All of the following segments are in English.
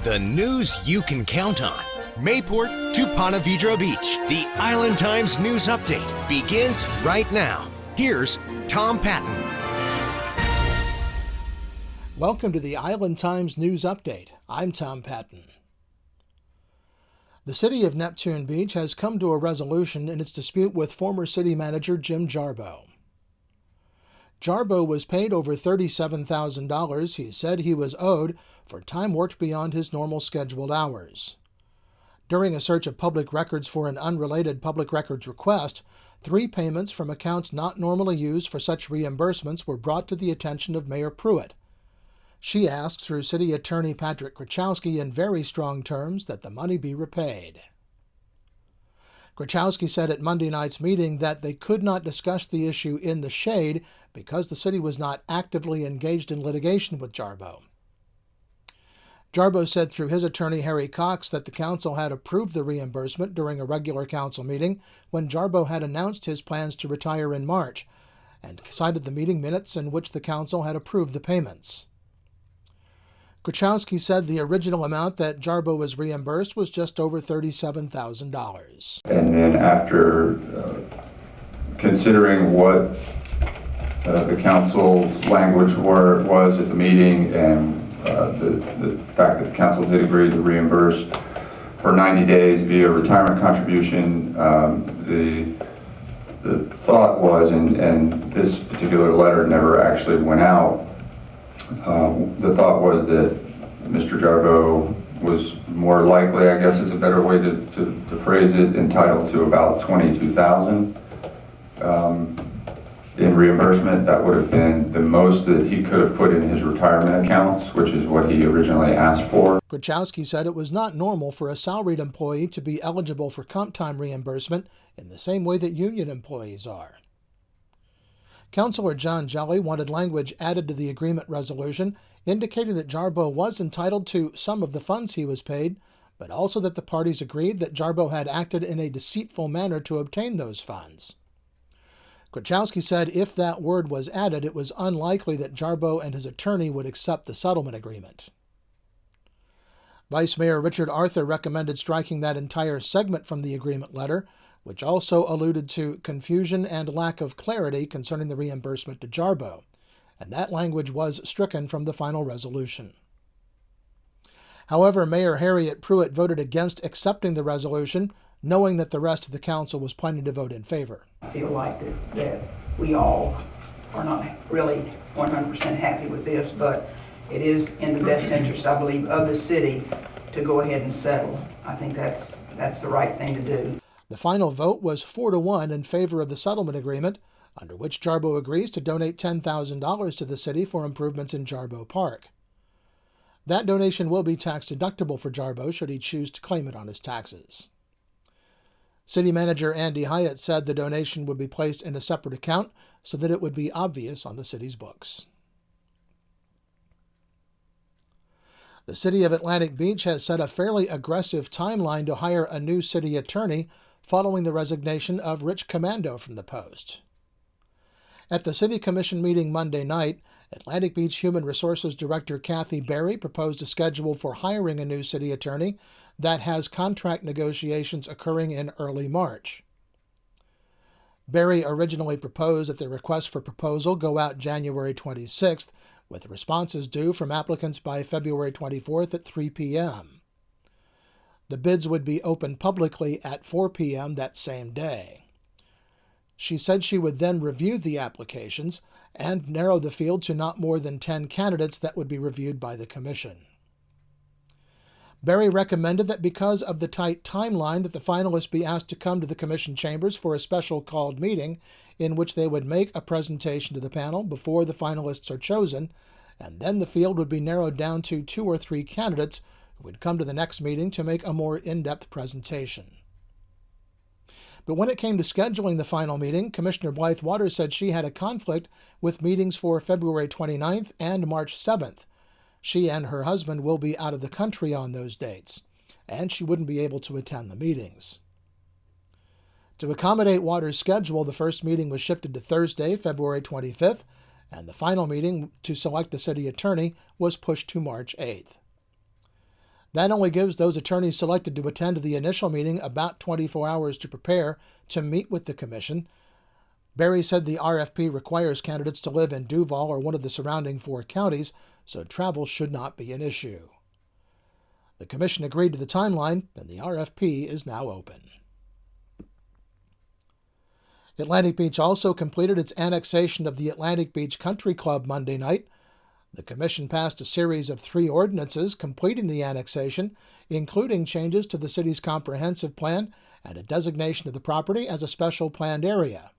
The news you can count on. Mayport to Ponte Vedra Beach. The Island Times News Update begins right now. Here's Tom Patton. Welcome to the Island Times News Update. I'm Tom Patton. The city of Neptune Beach has come to a resolution in its dispute with former city manager Jim Jarboe. Jarboe was paid over $37,000 he said he was owed for time worked beyond his normal scheduled hours. During a search of public records for an unrelated public records request, 3 payments from accounts not normally used for such reimbursements were brought to the attention of Mayor Pruitt. She asked through City Attorney Patrick Krachowski in very strong terms that the money be repaid. Krachowski said at Monday night's meeting that they could not discuss the issue in the shade because the city was not actively engaged in litigation with Jarboe. Jarboe said through his attorney Harry Cox that the council had approved the reimbursement during a regular council meeting when Jarboe had announced his plans to retire in March, and cited the meeting minutes in which the council had approved the payments. Krachowski said the original amount that Jarboe was reimbursed was just over $37,000. And then after considering what the council's language was at the meeting and the fact that the council did agree to reimburse for 90 days via retirement contribution, the thought was, and this particular letter never actually went out, the thought was that Mr. Jarboe was more likely, I guess is a better way to phrase it, entitled to about $22,000 in reimbursement. That would have been the most that he could have put in his retirement accounts, which is what he originally asked for. Krachowski said it was not normal for a salaried employee to be eligible for comp time reimbursement in the same way that union employees are. Councilor John Jelly wanted language added to the agreement resolution indicating that Jarboe was entitled to some of the funds he was paid, but also that the parties agreed that Jarboe had acted in a deceitful manner to obtain those funds. Krachowski said if that word was added, it was unlikely that Jarboe and his attorney would accept the settlement agreement. Vice Mayor Richard Arthur recommended striking that entire segment from the agreement letter, which also alluded to confusion and lack of clarity concerning the reimbursement to Jarboe, and that language was stricken from the final resolution. However, Mayor Harriet Pruitt voted against accepting the resolution, knowing that the rest of the council was planning to vote in favor. I feel like that we all are not really 100% happy with this, but it is in the best interest, I believe, of the city to go ahead and settle. I think that's the right thing to do. The final vote was 4-1 in favor of the settlement agreement, under which Jarboe agrees to donate $10,000 to the city for improvements in Jarboe Park. That donation will be tax deductible for Jarboe should he choose to claim it on his taxes. City Manager Andy Hyatt said the donation would be placed in a separate account so that it would be obvious on the city's books. The city of Atlantic Beach has set a fairly aggressive timeline to hire a new city attorney following the resignation of Rich Commando from the post. At the City Commission meeting Monday night, Atlantic Beach Human Resources Director Kathy Berry proposed a schedule for hiring a new city attorney that has contract negotiations occurring in early March. Berry originally proposed that the request for proposal go out January 26th, with responses due from applicants by February 24th at 3 p.m. The bids would be opened publicly at 4 p.m. that same day. She said she would then review the applications and narrow the field to not more than 10 candidates that would be reviewed by the commission. Berry recommended that because of the tight timeline that the finalists be asked to come to the commission chambers for a special called meeting in which they would make a presentation to the panel before the finalists are chosen, and then the field would be narrowed down to 2 or 3 candidates who would come to the next meeting to make a more in-depth presentation. But when it came to scheduling the final meeting, Commissioner Blythe Waters said she had a conflict with meetings for February 29th and March 7th. She and her husband will be out of the country on those dates, and she wouldn't be able to attend the meetings. To accommodate Waters' schedule, the first meeting was shifted to Thursday, February 25th, and the final meeting to select a city attorney was pushed to March 8th. That only gives those attorneys selected to attend the initial meeting about 24 hours to prepare to meet with the commission. Berry said the RFP requires candidates to live in Duval or one of the surrounding 4 counties, so travel should not be an issue. The commission agreed to the timeline, and the RFP is now open. Atlantic Beach also completed its annexation of the Atlantic Beach Country Club Monday night. The commission passed a series of 3 ordinances completing the annexation, including changes to the city's comprehensive plan and a designation of the property as a special planned area.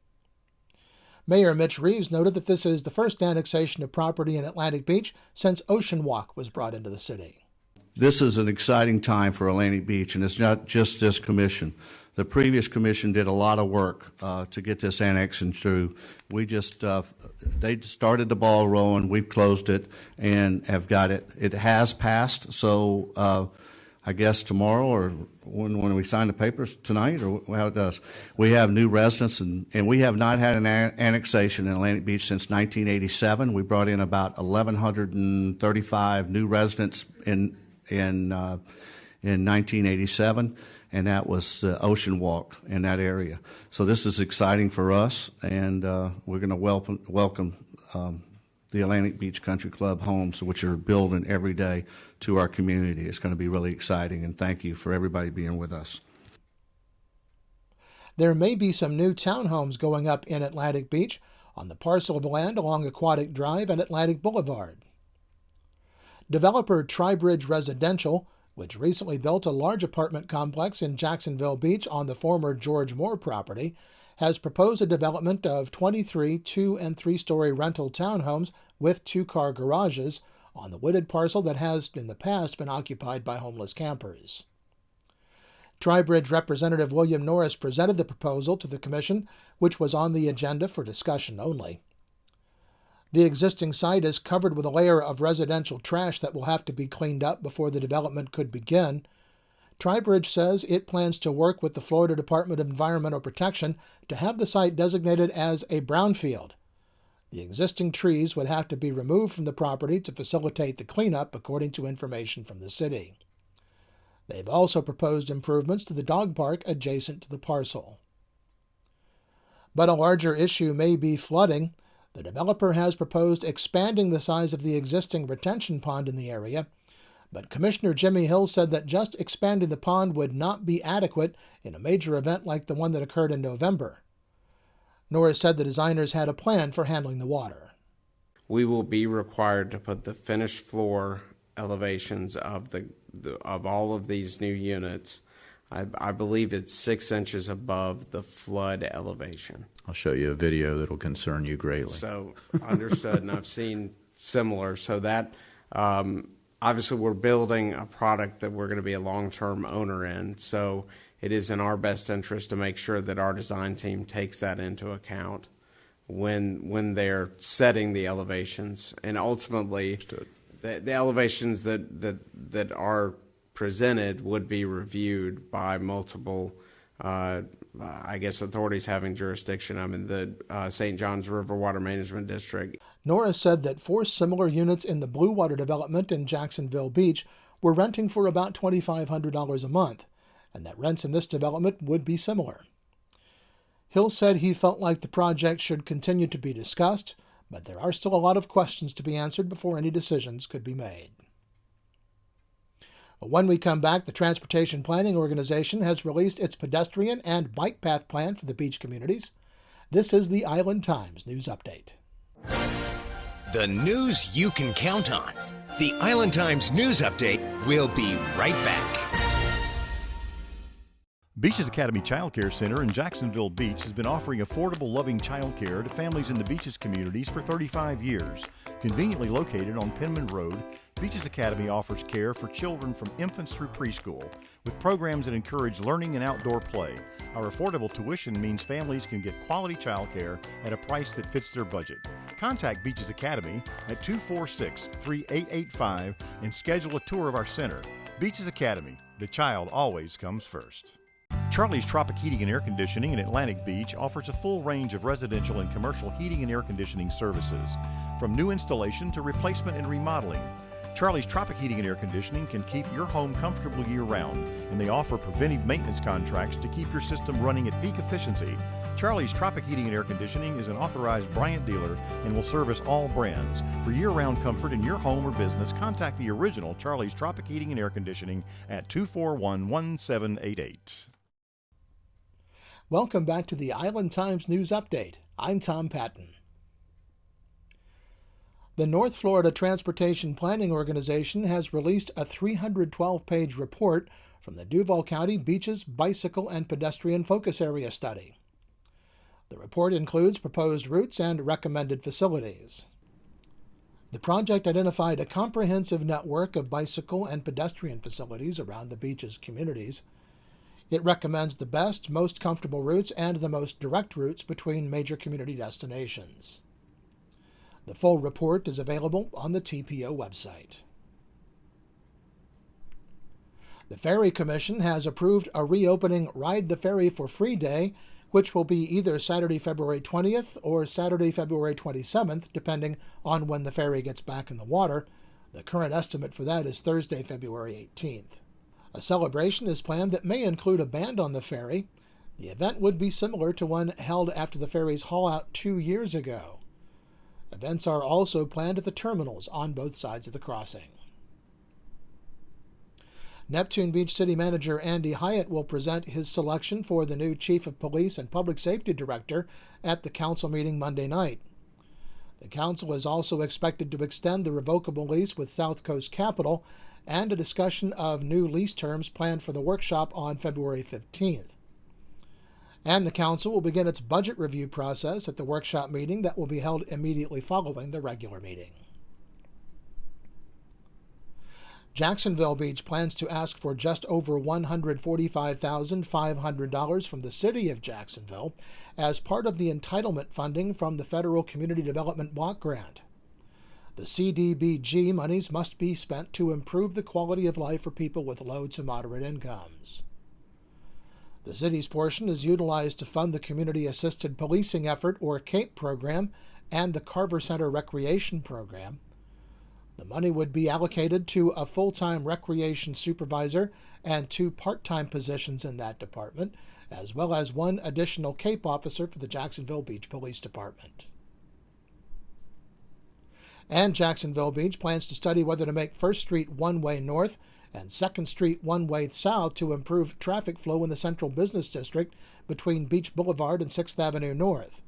Mayor Mitch Reeves noted that this is the first annexation of property in Atlantic Beach since Ocean Walk was brought into the city. This is an exciting time for Atlantic Beach, and it's not just this commission. The previous commission did a lot of work to get this annexation through. We just, they started the ball rolling, we've closed it, and have got it. It has passed, so I guess tomorrow or when we sign the papers tonight, or how it does. We have new residents, and we have not had an annexation in Atlantic Beach since 1987. We brought in about 1,135 new residents in 1987, and that was Ocean Walk in that area. So this is exciting for us, and we're going to welcome the Atlantic Beach Country Club homes, which are building every day, to our community. It's going to be really exciting, and thank you for everybody being with us. There may be some new townhomes going up in Atlantic Beach on the parcel of land along Aquatic Drive and Atlantic Boulevard. Developer Tribridge Residential, which recently built a large apartment complex in Jacksonville Beach on the former George Moore property, has proposed a development of 23 2- and 3-story rental townhomes with 2-car garages on the wooded parcel that has in the past been occupied by homeless campers. Tribridge Representative William Norris presented the proposal to the commission, which was on the agenda for discussion only. The existing site is covered with a layer of residential trash that will have to be cleaned up before the development could begin. Tribridge says it plans to work with the Florida Department of Environmental Protection to have the site designated as a brownfield. The existing trees would have to be removed from the property to facilitate the cleanup, according to information from the city. They've also proposed improvements to the dog park adjacent to the parcel. But a larger issue may be flooding. The developer has proposed expanding the size of the existing retention pond in the area, but Commissioner Jimmy Hill said that just expanding the pond would not be adequate in a major event like the one that occurred in November. Norris said the designers had a plan for handling the water. We will be required to put the finished floor elevations of of all of these new units. I believe it's 6 inches above the flood elevation. I'll show you a video that'll concern you greatly. So understood, and I've seen similar. So that obviously we're building a product that we're going to be a long-term owner in. So it is in our best interest to make sure that our design team takes that into account when they're setting the elevations, and ultimately the elevations that are presented would be reviewed by multiple, authorities having jurisdiction. I'm in the St. John's River Water Management District. Norris said that 4 similar units in the Blue Water development in Jacksonville Beach were renting for about $2,500 a month, and that rents in this development would be similar. Hill said he felt like the project should continue to be discussed, but there are still a lot of questions to be answered before any decisions could be made. When we come back, the Transportation Planning Organization has released its pedestrian and bike path plan for the beach communities. This is the Island Times News Update. The news you can count on. The Island Times News Update will be right back. Beaches Academy Child Care Center in Jacksonville Beach has been offering affordable, loving child care to families in the Beaches communities for 35 years. Conveniently located on Penman Road, Beaches Academy offers care for children from infants through preschool, with programs that encourage learning and outdoor play. Our affordable tuition means families can get quality child care at a price that fits their budget. Contact Beaches Academy at 246-3885 and schedule a tour of our center. Beaches Academy, the child always comes first. Charlie's Tropic Heating and Air Conditioning in Atlantic Beach offers a full range of residential and commercial heating and air conditioning services, from new installation to replacement and remodeling. Charlie's Tropic Heating and Air Conditioning can keep your home comfortable year-round, and they offer preventive maintenance contracts to keep your system running at peak efficiency. Charlie's Tropic Heating and Air Conditioning is an authorized Bryant dealer and will service all brands. For year-round comfort in your home or business, contact the original Charlie's Tropic Heating and Air Conditioning at 241-1788. Welcome back to the Island Times News Update. I'm Tom Patton. The North Florida Transportation Planning Organization has released a 312-page report from the Duval County Beaches Bicycle and Pedestrian Focus Area Study. The report includes proposed routes and recommended facilities. The project identified a comprehensive network of bicycle and pedestrian facilities around the beaches communities. It recommends the best, most comfortable routes and the most direct routes between major community destinations. The full report is available on the TPO website. The Ferry Commission has approved a reopening Ride the Ferry for Free Day, which will be either Saturday, February 20th or Saturday, February 27th, depending on when the ferry gets back in the water. The current estimate for that is Thursday, February 18th. A celebration is planned that may include a band on the ferry. The event would be similar to one held after the ferry's haul-out 2 years ago. Events are also planned at the terminals on both sides of the crossing. Neptune Beach City Manager Andy Hyatt will present his selection for the new Chief of Police and Public Safety Director at the council meeting Monday night. The council is also expected to extend the revocable lease with South Coast Capital, and a discussion of new lease terms planned for the workshop on February 15th. And the council will begin its budget review process at the workshop meeting that will be held immediately following the regular meeting. Jacksonville Beach plans to ask for just over $145,500 from the City of Jacksonville as part of the entitlement funding from the Federal Community Development Block Grant. The CDBG monies must be spent to improve the quality of life for people with low to moderate incomes. The city's portion is utilized to fund the Community Assisted Policing Effort, or CAPE program, and the Carver Center Recreation Program. The money would be allocated to a full-time recreation supervisor and 2 part-time positions in that department, as well as 1 additional CAPE officer for the Jacksonville Beach Police Department. And Jacksonville Beach plans to study whether to make 1st Street one-way north and 2nd Street one-way south to improve traffic flow in the Central Business District between Beach Boulevard and 6th Avenue North.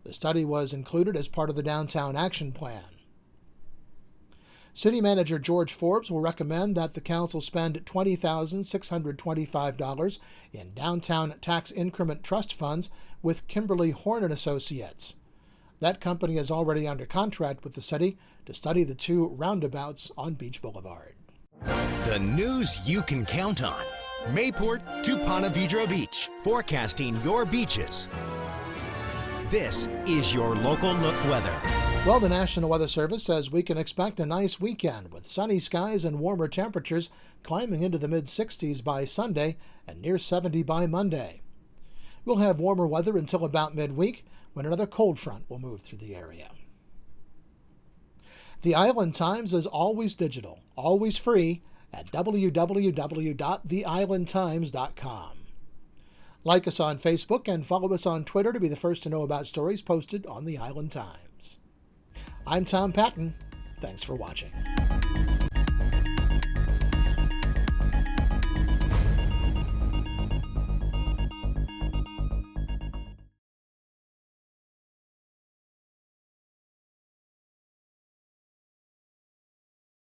The study was included as part of the Downtown Action Plan. City Manager George Forbes will recommend that the council spend $20,625 in downtown tax increment trust funds with Kimberly Horn & Associates. That company is already under contract with the city to study the 2 roundabouts on Beach Boulevard. The news you can count on. Mayport to Ponte Vedra Beach, forecasting your beaches. This is your local look weather. Well, the National Weather Service says we can expect a nice weekend with sunny skies and warmer temperatures climbing into the mid-60s by Sunday and near 70 by Monday. We'll have warmer weather until about midweek, when another cold front will move through the area. The Island Times is always digital, always free at www.theislandtimes.com. Like us on Facebook and follow us on Twitter to be the first to know about stories posted on the Island Times. I'm Tom Patton. Thanks for watching.